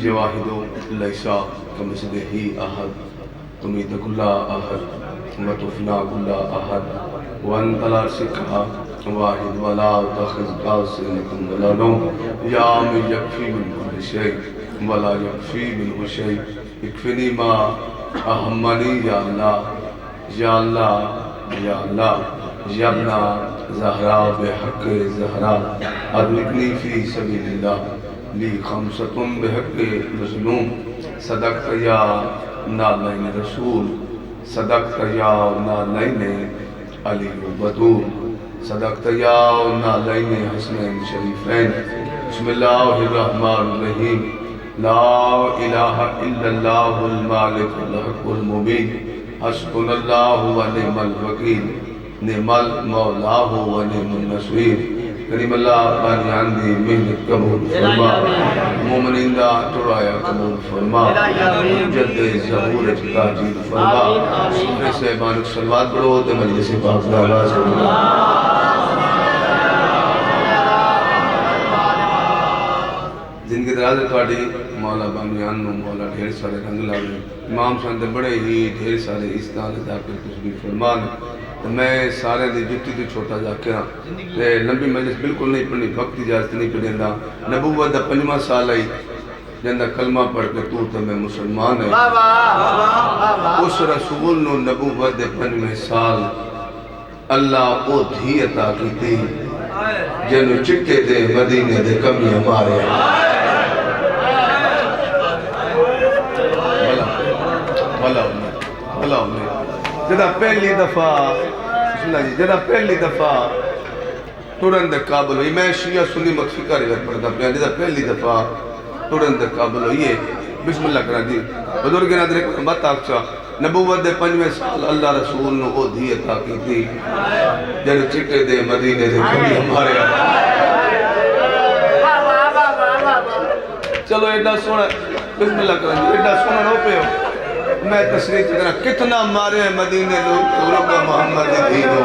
یہ واحدو لیسا کمثلہ احد تمیت کل احد وتفنا کل احد وانت لا شريك واحد ولا تخذ قاسم ولا نوم یا من یکفی من کل شیء ولا یکفی منہ شیء اکفنی ما اہمنی یا اللہ یا اللہ یا اللہ یا ابن زہرا بحق زہرا ادرکنی فی سبیل اللہ لی خمسۃ بحق مظلوم صدقت یا نالین رسول صدقت یا نالین علی بدور صدقت یا نالین حسنین شریفین بسم اللہ الرحمن الرحیم لا الہ الا اللہ المالک الحق المبین حسبنا اللہ و نعم الوکیل نعم المولا و نعم النصیر کریم اللہ بانیان دی محنت قبول فرما مومنین دا ٹرایا قبول فرما جد ظہور تاجید فرما سورہ صحبان صلوات پڑھو دے مجلس پاک دا آواز زندگی دراز تواڈی مولا بانیان نو مولا ڈھیر سارے رنگ لاوے امام صاحب دے بڑے ہی ڈھیر سارے استعال ذاکر تشبیح فرمان میں سارے دی جتی تو چھوٹا جا کے لمبی مجلس بالکل نہیں پڑھنی وقت اجازت نہیں پڑھنی نبوت دا 5واں سال آئی جندہ کلمہ پڑھ کے تو میں مسلمان ہے اس رسول نو نبوت دے 5ویں سال اللہ او دھی عطا کی تھی جنو چکے دے مدینے دے کمی ہمارے بھلا انہیں جدہ پہلی دفعہ بسم اللہ جی جدہ پہلی دفعہ ترند قابل ہوئی میں شیعہ سنی متفقہ روایت پڑھتا پہا جدہ پہلی دفعہ ترند قابل ہوئی ہے بسم اللہ کرا جی بزرگ نادر ایک بات آکچا نبوت دے 5ویں سال اللہ رسول نے او دھی عطا کی تھی جنو چکے دے مدینے دے کبھی ہمارے چلو ایڈا سونا بسم اللہ کرا جی ایڈا سونا رو پہ ہو میں تصریح کرنا کتنا مارے ہیں مدینے لوگ محمد دینوں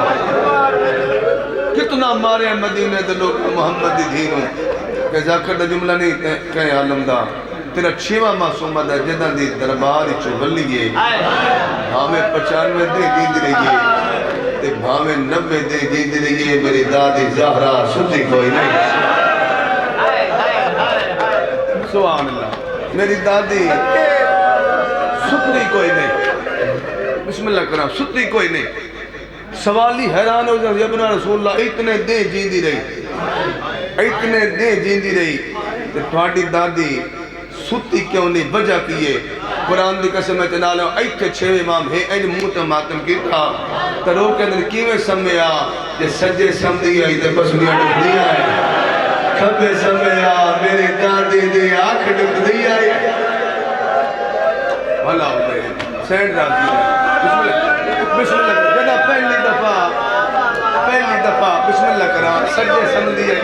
کتنا مارے ہیں مدینے لوگ محمد دینوں کہ ذاکر دا جملہ نہیں کہیں عالم دا تیرا 6واں معصومہ دا جدہ دی درباری چوبلیے بھامیں 95 دے جیند رہیے تے بھامیں 90 دے جیند رہیے میری دادی زہرہ سدی کوئی نہیں سبحان اللہ میری دادی ستی کوئی نہیں بسم اللہ کرام ستی کوئی نہیں سوالی حیران ہو جائے ابن رسول اللہ اتنے دے جیندی رہی تو تھوڑی دادی ستی کیوں نہیں وجہ کیے قرآن دی قسم چنا لیں ایتھے 6 امام ہے این ماتم کی تھا تو رو کے اندر کیویں سمیا جے سجے سمدی آئی دے پسنیاں ڈک دیا ہے کھبے سمیا میری دادی دی آنکھ ڈک دیا ہے بھلا ہوئے سینڈ راضی بسم اللہ جدہ پہلی دفعہ بسم اللہ کرا سجے سمدی آئی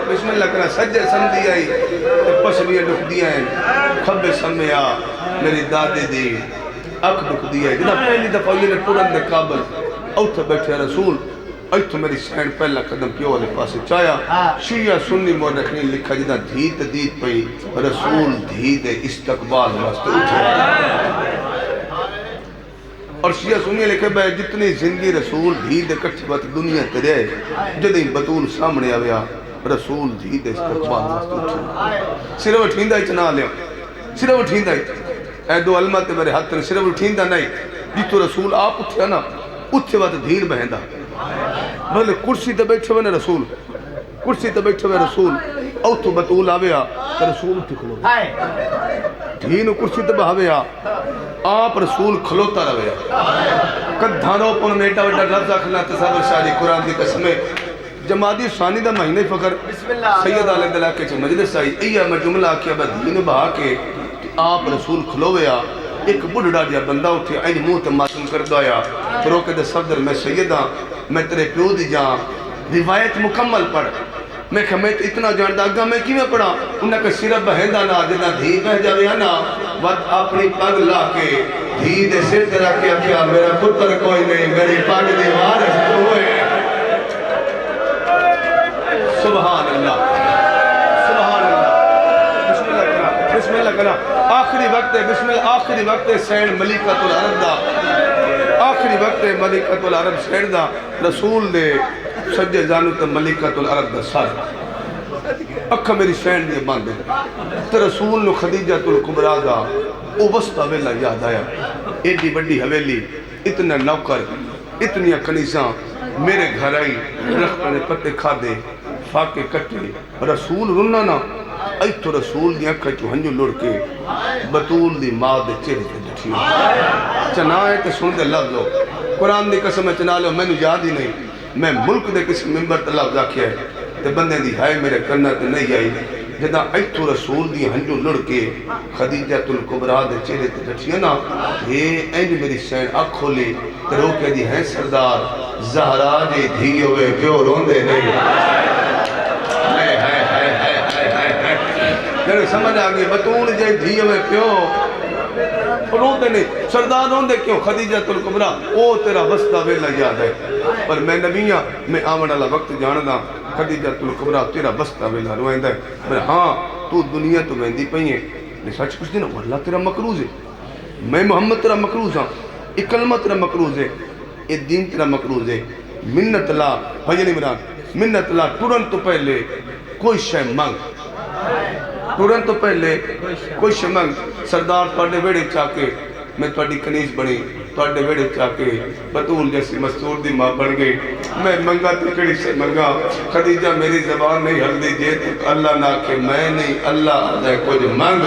بسم اللہ کرا سجے سمدی آئی پسلیاں ڈک دیا ہیں کھبے سمیا میری دادی دی اکھ ڈک دیا ہے جدہ پہلی دفعہ یہ ترند قابل اوتھے بیٹھے رسول ایتھو میری سینڈ پہلا قدم کیوں والے پاسے چایا شیعہ سنی مورخین لکھا جدہ دھیت دید پئی رسول دھید استقبال واسطے اٹھے اور شیعہ سنی لکھے بے جتنی زندگی رسول دھید کٹھ بات دنیا ترے جدہیں بطول سامنے آویا رسول دھید استقبال واسطے اٹھے صرف اٹھیندہ ہی چنا لیا صرف اٹھیندہ ہی اے دو علمہ تے میرے ہاتھ نے صرف اٹھیندہ نہیں جتو رسول آپ اٹھیا نا اٹھے بات دھیر بہندہ بھلے کرسی تے بیٹھے ہوئے رسول کرسی تے بیٹھے ہوئے رسول او تو بطول آویا تے رسول اٹھے کھلو دھین کرسی تے بہاویا آپ رسول کھلوتا رویا کدھانوں پن میٹا ویٹا لفظ اکھلا تصابر شاہدی قرآن دی قسمیں جمادی ثانی دا مہینے فکر سید علیہ دلہ کے چھے مجلس آئی ایہ میں جملہ کیا با دھین بہا کے آپ رسول کھلویا ایک بڑھڑا جا بندہ اٹھے این موت ماتم کر دایا پھر روکے دے صدر میں سیدہ میں تیرے پیو دی جاں روایت مکمل پڑھ میں کہا میں اتنا جاندہ گا میں کی میں پڑھا انہاں کہ صرف بہندہ نا جنا دھی بہ جاوے نا وقت اپنی پگ لا کے دھی دے سر ترہ کیا کیا میرا پتر کوئی نہیں میری پگ دی وارث تو ہوئے سبحان اللہ بسم اللہ اللہ کرا آخری وقت ہے بسم اللہ آخری وقت ہے سین ملکۃ العرب دا آخری وقت ہے ملکۃ العرب سین دا رسول دے سجے جانو تے ملکۃ العرب دا سر اکھا میری سین دے باندے تے رسول نو خدیجۃ الکبریٰ دا او وسطا ویلا یاد آیا ایڈی بڑی حویلی اتنا نوکر اتنی کنیزاں میرے گھر آئی رخت نے پتے کھا دے فاقے کٹے رسول رننا نا ای تو رسول دی اکھا چو ہنجو لڑ کے بطول دی ماں دے چہرے تے ڈٹھی چنائے تے سن دے لفظ لو قرآن دی قسم میں چنا لو میں نو یاد ہی نہیں میں ملک دے کسی ممبر تے لفظ آکھیا ہے تے بندے دی ہائے میرے کرنا تے نہیں آئی جدا ای تو رسول دی ہنجو لڑ کے خدیجۃ الکبریٰ دے چہرے تے ڈٹھی نا یہ اینج میری سین اکھ کھولی تے رو کے دی ہیں سردار زہرا جی دھی ہوئے پیو روندے نہیں جنہیں سمجھ آگئی بطول جائے دھی ہوئے پیو روندے نہیں سردار روندے کیوں خدیجۃ الکبریٰ او تیرا وسطہ ویلا یاد ہے پر میں نبیاں میں آمن اللہ وقت جاندہ خدیجۃ الکبریٰ تیرا وسطہ ویلا روائندہ ہے میں ہاں تو دنیا تو ویندی پہی ہے میں سچ کچھ دینا اللہ تیرا مقروض ہے میں محمد تیرا مقروض ہاں ایک کلمہ تیرا مقروض ہے ایک دین تیرا مقروض ہے منت لا بھجن عمران منت لا ٹورن تو پہلے کوئی شے منگ ٹورن تو پہلے کوئی شے منگ سردار توڑے ویڑے چاکے میں توڑی کنیز بنی توڑے ویڑے چاکے بطول جیسی مستور دی ماں بن گئی میں منگا تکڑی سے منگا خدیجہ میری زبان نہیں حل دی جے تک اللہ نہ کہ میں نہیں اللہ دے کچھ منگ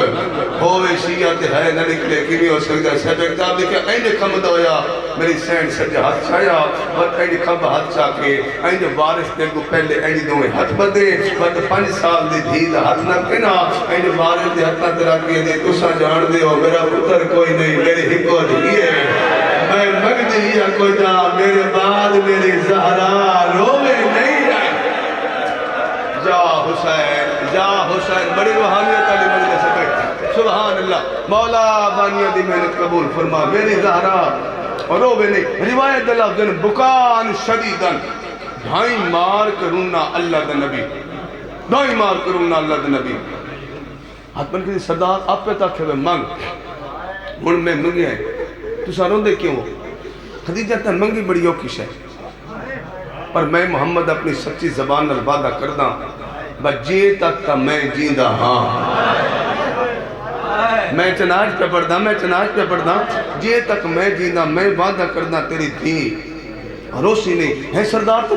ہوئے شیعہ تے ہے نہ نکلے کی نہیں ہو سکتا سب اکتاب لکھا اینجے کھمد ہویا میری سین سجے ہاتھ چھایا اور اینجے کھمب ہاتھ چاکے اینجے وارث دے کو پہلے اینجے دوئے ہاتھ بدے بد 5 سال دی دھید ہاتھ نہ کنا اینجے وارث دے ہاتھ نہ تراکی دے تسا جان دے ہو میرا پتر کوئی نہیں میری ہکو دھی ہے میں مگد لیا کو جا میرے بعد میری زہرا روے نہیں ہے جا حسین بڑی روحانیت علی مجلس سے سبحان اللہ مولا بانیہ دی محنت قبول فرما میری زہرا روے نہیں روایت اللہ دن بکان شدیدن دھائیں مار کرونا اللہ دا نبی دھائیں مار کرونا اللہ دا نبی ہاتھ بن کے سردار آپ پہ تک ہے منگ ہن میں منگی ہے تو ساروں دے کیوں خدیجہ تن منگی بڑی اوکش ہے پر میں محمد اپنی سچی زبان الوعدہ کردہ بجے تک تا میں جیندہ ہاں میں چناج پہ پڑھدا جے تک میں جیندہ میں وعدہ کردہ تیری تھی روسی نہیں ہے سردار تو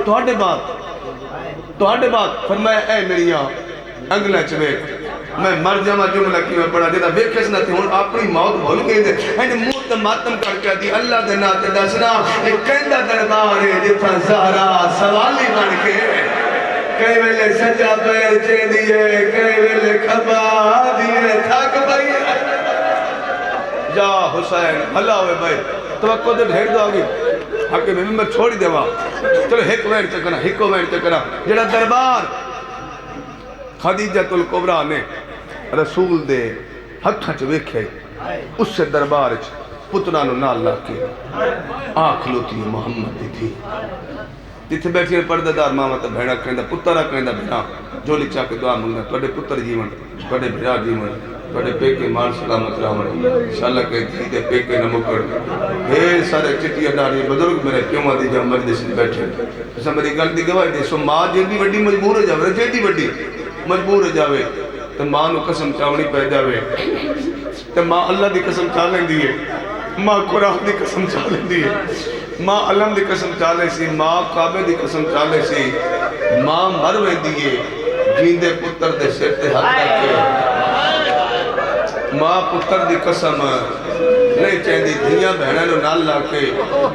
توڑے بات فرمایا اے میریاں انگلہ چویک میں مر جامع جملہ کی میں پڑھا دیتا بے کس نہ تھی ہون اپنی موت بھول گئی دے اینڈ موت ماتم کر کے دی اللہ دے ناتے دسنا ایک کہندہ دربار ہے جتا زہرا سوالی بن کے کئی ویلے سجا پیر چے دیئے کئی ویلے کھبا دیئے تھاک بھائی جا حسین اللہ ہوئے بھائی توقع دے بھیڑ دو آگی حقی میں ممبر چھوڑی دے وہاں چلو ہکو وین چکنا جڑا دربار خدیجۃ الکبریٰ نے رسول دے ہتھاں چ ویکھے اس سے دربار چ پتراں نو نال لا کے آنکھ لوتی محمد دی تھی جتھے بیٹھے پردہ دار ماما تے بھیڑا کہندا پترا کہندا بھیڑا جولی چا کے دعا منگنا تواڈے پتر جیون تواڈے بھیڑا جیون تواڈے پیکے مان سلامت رہون انشاءاللہ کہ تھی تے پیکے نہ مکڑ اے سارے چٹیا ڈاڑی بزرگ میرے کیوں دی جا مجلس بیٹھے اس میری گل دی گواہی دے سو ماں جیڑی وڈی مجبور ہو جاوے جیڑی وڈی مجبور ہو جاوے تو ماں نو قسم چاونی پہ جاوے تو ماں اللہ دی قسم چاہ لیں دیئے ماں قرآن دی قسم چاہ لیں دیئے ماں علم دی قسم چاہ لیں سی ماں کعبے دی قسم چاہ لیں سی ماں مروے دیئے جیندے پتر دے سر تے ہاتھ رکھے ماں پتر دی قسم نہیں چاہیے دھیاں بہنوں نو نال لا کے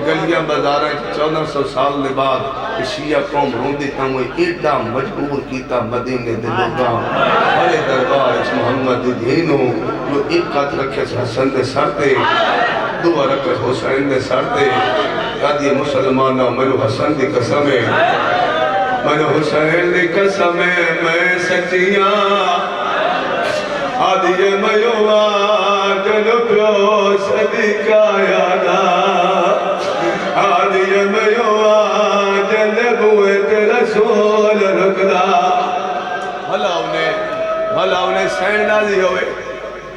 گلیاں بازاراں 1400 سال دے بعد شیعہ قوم روندی تاں وہ ایڈا مجبور کیتا مدینے دے لوگاں بڑے دربار اس محمد دی دھینوں جو ایک ہاتھ رکھے حسن دے سر تے دو رکھے حسین دے سر تے یادی مسلمانہ میرو حسن دی قسم ہے میرو حسین دی قسم ہے میں سچیاں آدھیے میوہ جنو پیو صدقہ یادا آدھیے میوہ جنبویت رسول رکھدا بھلا انہیں سین نازی ہوئے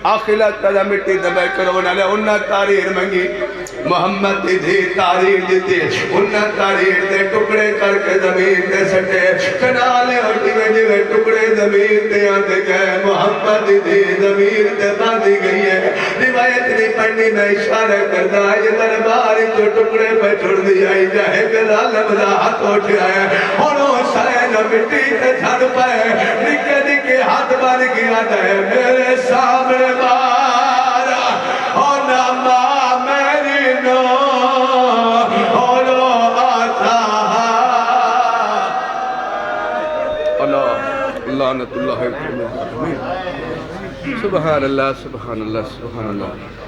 آخلت تدا مٹی دبے کرونا لے انہا تاریر منگی محمد دی تاریر دیتے انہا تاریر دے ٹکڑے کر کے زمین دے سٹے کنالے اٹھی میں جوے ٹکڑے زمین دے آتے گئے محمد دی زمین دے باندھی گئی ہے روایت نہیں پڑھنی میں اشارہ کرتا ہے یہ درباری جو ٹکڑے پہ چھوڑ دیا ہی جائے گلا لبدا ہاتھ اٹھ آئے انہوں سائن مٹی تے جھڑ پائے نکے نکے ہاتھ بار گیا جائے میرے سامنے بارا اور ناما میری نو اولو آتا اللہ لعنت اللہ علیہ سبحان اللہ سبحان اللہ سبحان اللہ